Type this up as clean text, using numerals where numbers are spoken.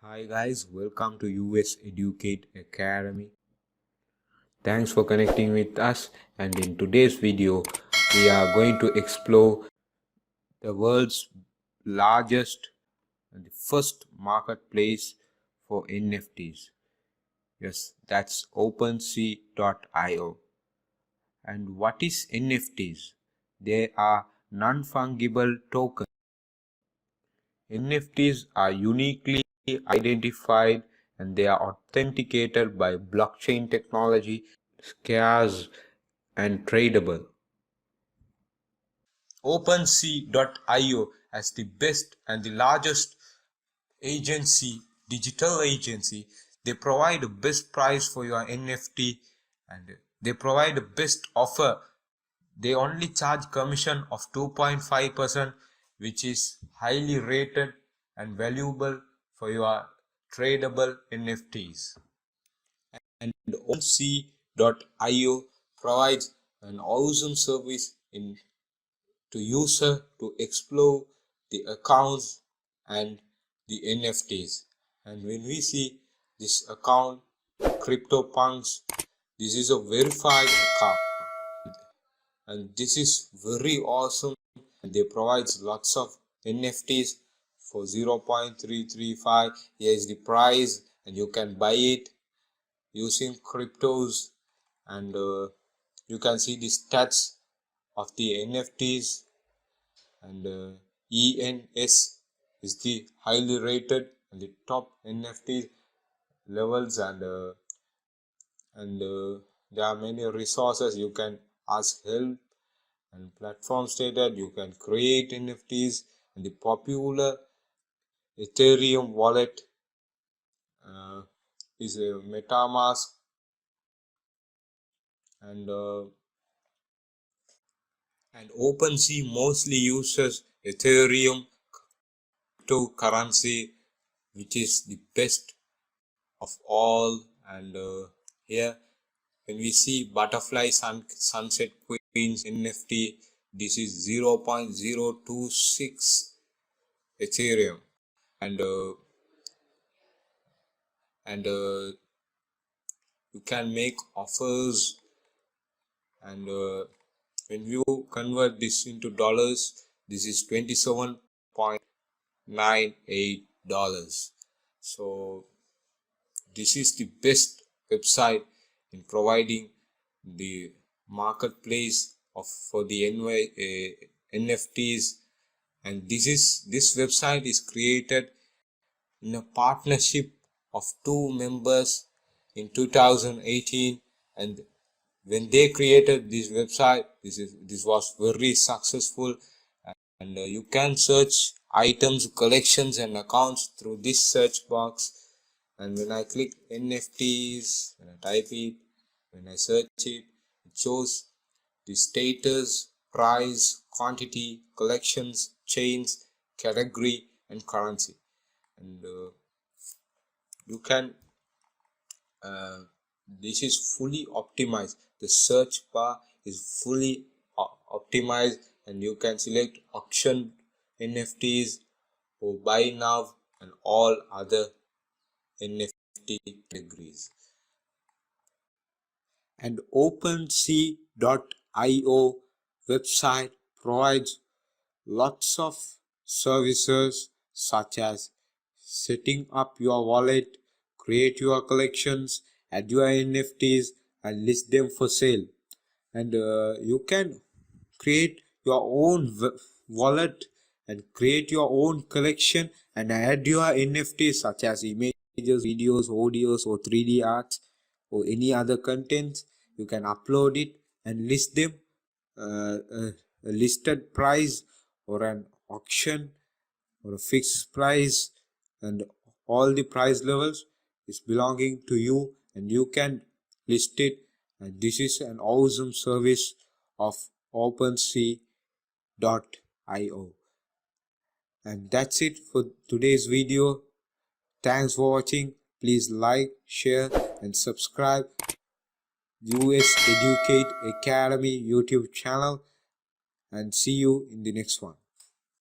Hi guys, welcome to US Educate Academy. Thanks for connecting with us, and in today's video we are going to explore the world's largest and the first marketplace for NFTs. Yes, that's OpenSea.io. And what is NFTs? They are non-fungible tokens. NFTs are uniquely identified and they are authenticated by blockchain technology, scarce and tradable. OpenSea.io as the best and the largest digital agency, they provide the best price for your NFT and they provide the best offer. They only charge commission of 2.5%, which is highly rated and valuable for your tradable NFTs. And OpenSea.io provides an awesome service to user to explore the accounts and the NFTs. And when we see this account, CryptoPunks, this is a verified account. And this is very awesome. They provide lots of NFTs for 0.335. Here is the price and you can buy it using cryptos, and you can see the stats of the NFTs, and ENS is the highly rated and the top NFT levels, and there are many resources. You can ask help, and platform stated you can create NFTs, and the popular ethereum wallet is a metamask, and OpenSea mostly uses ethereum cryptocurrency, which is the best of all. And here when we see butterfly sunset queens NFT, this is 0.026 ethereum, and you can make offers, and when you convert this into dollars, this is $27.98. So this is the best website in providing the marketplace for the NFTs, and this website is created in a partnership of two members in 2018, and when they created this website, this was very successful, and you can search items, collections and accounts through this search box. And when I click NFTs, when I type it, when I search it, it shows the status, price, quantity, collections, chains, category and currency. And you can this is fully optimized. The search bar is fully optimized, and you can select auction NFTs or buy now and all other NFT categories. And OpenSea.io website provides lots of services such as setting up your wallet, create your collections, add your NFTs and list them for sale. And you can create your own wallet and create your own collection and add your NFTs such as images, videos, audios or 3D arts or any other content. You can upload it and list them, a listed price or an auction or a fixed price, and all the price levels is belonging to you and you can list it. And this is an awesome service of OpenSea.io. And that's it for today's video. Thanks for watching. Please like, share and subscribe US Educate Academy YouTube channel, and see you in the next one.